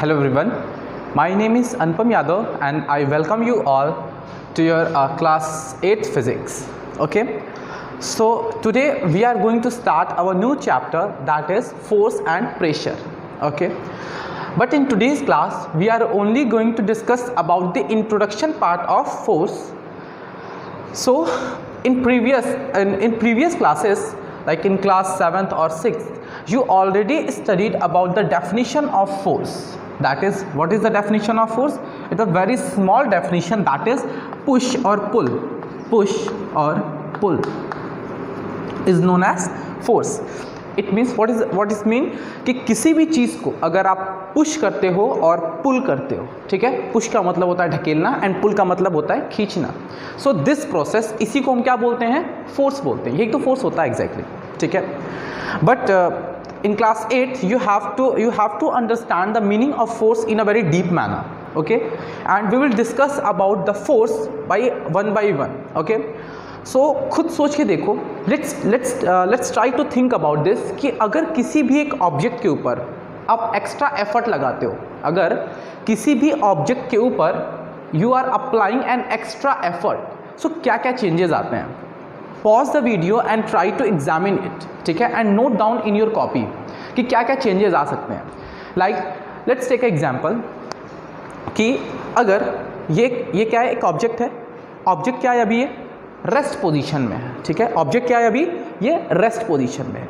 Hello everyone, my name is Anupam Yadav and I welcome you all to your class 8th physics. Okay, so today we are going to start our new chapter, that is force and pressure. Okay, but in today's class we are only going to discuss about the introduction part of force. So in previous classes, like in class 7th or 6th, you already studied about the definition of force. That is, what is the definition of force? It's a very small definition, that is push or pull. Push or pull is known as force. It means what is mean कि किसी भी चीज़ को अगर आप push करते हो और पुल करते हो, ठीक है, पुश का मतलब होता है ढकेलना एंड पुल का मतलब होता है खींचना. सो दिस प्रोसेस, इसी को हम क्या बोलते हैं? फोर्स बोलते हैं. यही तो फोर्स होता है एग्जैक्टली, ठीक है. But in class 8 you have to understand the meaning of force in a very deep manner. Okay, and we will discuss about the force by one, okay. So खुद सोच के देखो, let's try to think about this कि अगर किसी भी एक object के ऊपर आप एक्स्ट्रा एफर्ट लगाते हो, अगर किसी भी ऑब्जेक्ट के ऊपर you are applying an extra effort, so क्या क्या चेंजेस आते हैं. Pause the video and try to examine it, ठीक है, and note down in your copy कि क्या क्या चेंजेस आ सकते हैं. लाइक लेट्स टेक एग्जांपल कि अगर ये क्या है, एक ऑब्जेक्ट है. ऑब्जेक्ट क्या है अभी? ये रेस्ट पोजीशन में है, ठीक है. ऑब्जेक्ट क्या है अभी? ये रेस्ट पोजीशन में है.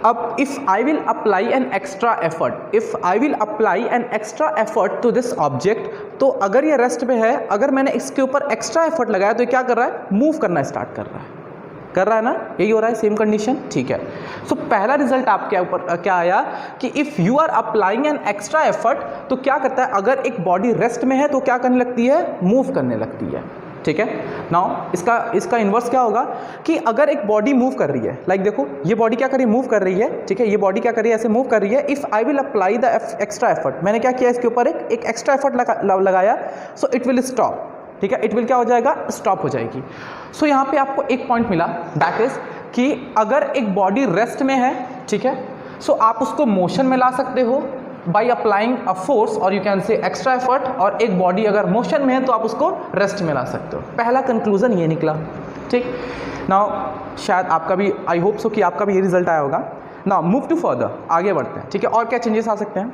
अब if I will apply an extra effort to this object, तो अगर ये रेस्ट में है, अगर मैंने इसके ऊपर एक्स्ट्रा एफर्ट लगाया तो ये क्या कर रहा है? मूव करना स्टार्ट कर रहा है ना. यही हो रहा है, सेम कंडीशन, ठीक है. सो पहला रिजल्ट आपके ऊपर क्या आया कि if you are applying an extra effort, तो क्या करता है, अगर एक बॉडी रेस्ट में है तो क्या करने लगती है? मूव करने लगती है, ठीक है. नाउ इसका इन्वर्स क्या होगा कि अगर एक बॉडी मूव कर रही है, लाइक देखो ये बॉडी क्या कर रही है? मूव कर रही है, ठीक है. ये बॉडी क्या कर रही है? ऐसे मूव कर रही है. If I will apply the extra effort, मैंने क्या किया इसके ऊपर? एक एक्स्ट्रा एफर्ट लगाया, सो इट विल स्टॉप, ठीक है. इट विल क्या हो जाएगा? स्टॉप हो जाएगी. सो यहाँ पे आपको एक पॉइंट मिला, दैट इज कि अगर एक बॉडी रेस्ट में है, ठीक है, सो आप उसको मोशन में ला सकते हो बाई अप्लाइंग अ फोर्स और you can say extra effort, और एक बॉडी अगर मोशन में है तो आप उसको रेस्ट में ला सकते हो. पहला कंक्लूजन ये निकला, ठीक. नाउ शायद आपका भी, आई होप सो कि आपका भी ये रिजल्ट आया होगा. नाउ मूव टू फर्दर, आगे बढ़ते हैं, ठीक है. और क्या चेंजेस आ सकते हैं,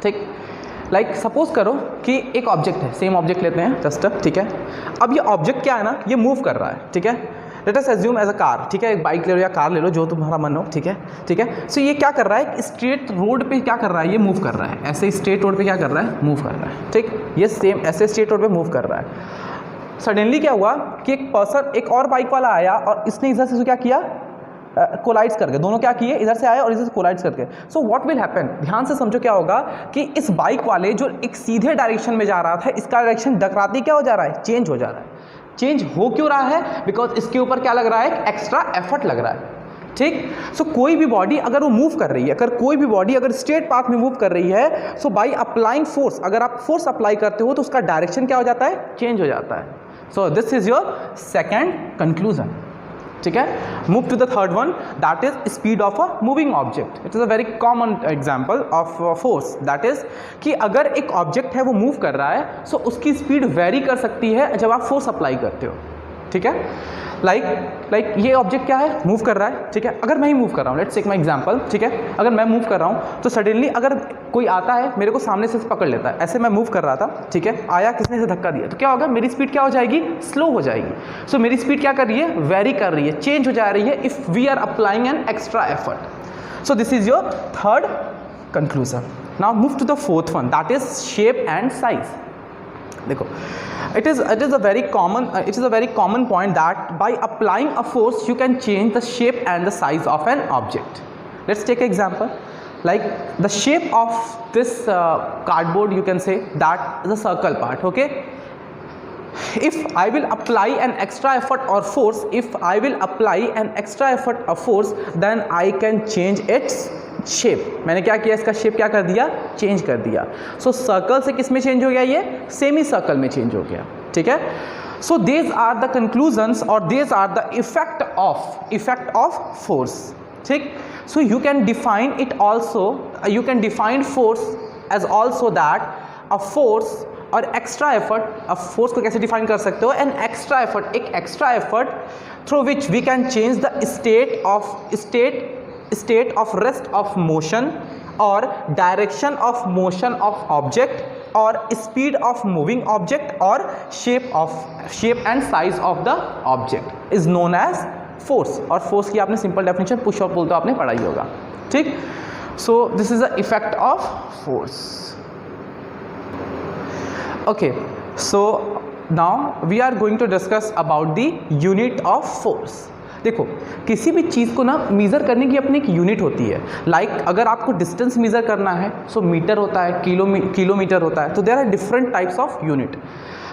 ठीक. लाइक सपोज करो कि एक ऑब्जेक्ट है, सेम ऑब्जेक्ट लेते हैं जस्ट, ठीक है. अब ये ऑब्जेक्ट क्या है ना, ये मूव कर रहा है, ठीक है. Let us assume as a car, ठीक है. एक बाइक ले लो या कार ले लो, जो तुम्हारा मन हो, ठीक है, ठीक है. सो ये क्या कर रहा है? स्ट्रेट रोड पे क्या कर रहा है? ये मूव कर रहा है. ऐसे स्ट्रेट रोड पे क्या कर रहा है? मूव कर रहा है, ठीक. ये सेम ऐसे स्ट्रेट रोड पे मूव कर रहा है. सडनली क्या हुआ कि एक पर्सन, एक और बाइक वाला आया और इसने इधर से क्या किया? कोलाइड्स करके, दोनों क्या किए? इधर से आया और इधर से कोलाइड्स करके. So what will happen? ध्यान से समझो क्या होगा कि इस बाइक वाले जो एक सीधे डायरेक्शन में जा रहा था, इसका डायरेक्शन डकराते क्या हो जा रहा है? चेंज हो जा रहा है. चेंज हो क्यों रहा है? बिकॉज इसके ऊपर क्या लग रहा है? एक्स्ट्रा एफर्ट लग रहा है, ठीक. सो कोई भी बॉडी अगर वो मूव कर रही है, अगर स्ट्रेट पाथ में मूव कर रही है, सो बाई अप्लाइंग फोर्स, अगर आप फोर्स अप्लाई करते हो तो उसका डायरेक्शन क्या हो जाता है? चेंज हो जाता है. So this is your second conclusion, ठीक है. Move to the third one, that is speed of a moving object. It is a very common example of force. That is कि अगर एक ऑब्जेक्ट है वो मूव कर रहा है, सो उसकी स्पीड वेरी कर सकती है जब आप फोर्स अप्लाई करते हो, ठीक है. लाइक ये ऑब्जेक्ट क्या है? मूव कर रहा है, ठीक है. अगर मैं ही मूव कर रहा हूँ, लेट्स टेक माय एग्जांपल, ठीक है. अगर मैं मूव कर रहा हूँ तो सडनली अगर कोई आता है मेरे को सामने से पकड़ लेता है, ऐसे मैं मूव कर रहा था, ठीक है, आया किसने से धक्का दिया, तो क्या होगा? मेरी स्पीड क्या हो जाएगी? स्लो हो जाएगी. सो मेरी स्पीड क्या कर रही है? वेरी कर रही है, चेंज हो जा रही है if we are applying an extra effort. So this is your third conclusion. Now move to the fourth one, that is shape and size. देखो, it is a very common point that by applying a force you can change the shape and the size of an object. Let's take an example, like the shape of this cardboard, you can say that is a circle part, okay. If I will apply an extra effort or force, then I can change its shape. मैंने क्या किया? इसका shape क्या कर दिया? Change कर दिया. सो circle से किस में चेंज हो गया? ये सेमी सर्कल में चेंज हो गया, ठीक है. सो these are the conclusions or these are the effect of force, ठीक. So you can define it also, you can define force as also that a force और एक्स्ट्रा एफर्ट, अब force को कैसे डिफाइन कर सकते हो, एन एक्स्ट्रा एफर्ट, एक extra effort through which we can change the state of rest of motion और direction of motion of object और स्पीड ऑफ मूविंग ऑब्जेक्ट और shape and size of the object is known as force. और force की आपने simple definition push और पुल तो आपने पढ़ा ही होगा, ठीक। सो this is the effect of force. Okay, so now we are going to discuss about the unit of force। देखो, किसी भी चीज़ को ना मीज़र करने की अपनी एक यूनिट होती है। लाइक अगर आपको डिस्टेंस मीज़र करना है सो मीटर होता है, किलोमीटर होता है, तो there are different types of unit.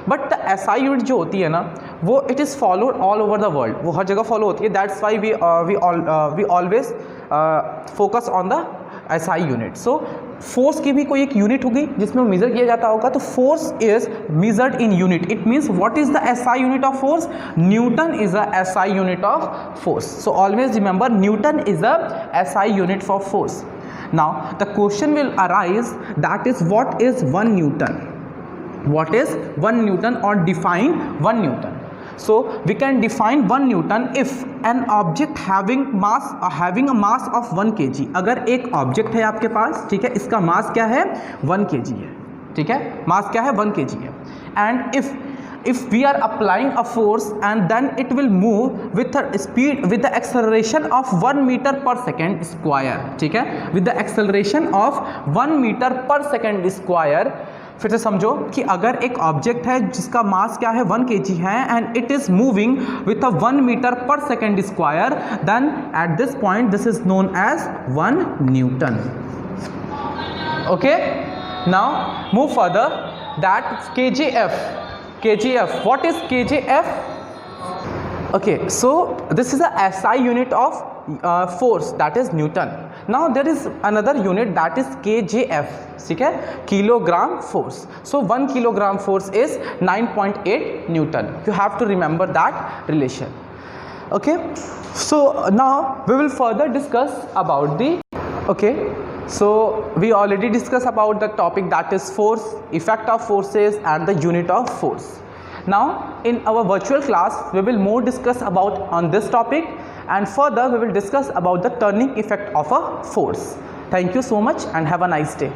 But the SI unit जो होती है ना, वो it is followed all over the world, वो हर जगह फॉलो होती है। That's why we always focus on the SI unit. So force की भी कोई एक यूनिट होगी जिसमें मेजर किया जाता होगा, तो force is measured in unit. It means what is the SI unit of force? Newton is the SI unit of force. So always remember Newton is the SI unit for force. Now the question will arise that is what is 1 Newton? What is 1 Newton or define 1 Newton? So we can define 1 Newton if an object having a mass of 1 kg। अगर एक object है आपके पास, ठीक है, इसका मास क्या है? 1 kg है, ठीक है, मास क्या है? 1 kg है। And if we are applying a force and then it will move with a speed with the acceleration of 1 meter per second square, ठीक है, with the acceleration of 1 meter per second square। फिर से समझो कि अगर एक object है जिसका मास क्या है? 1 kg है and it is moving with a 1 metre per second square, then at this point this is known as 1 newton. Okay, now move further that kgf, what is kgf? Okay, so this is a SI unit of force, that is Newton. Now there is another unit that is kgf, ठीक है, kilogram force. So 1 kilogram force is 9.8 Newton. You have to remember that relation. Okay, so now we will further discuss about the, okay, so we already discussed about the topic that is force, effect of forces and the unit of force. Now in our virtual class we will more discuss about on this topic, and further we will discuss about the turning effect of a force. Thank you so much and have a nice day.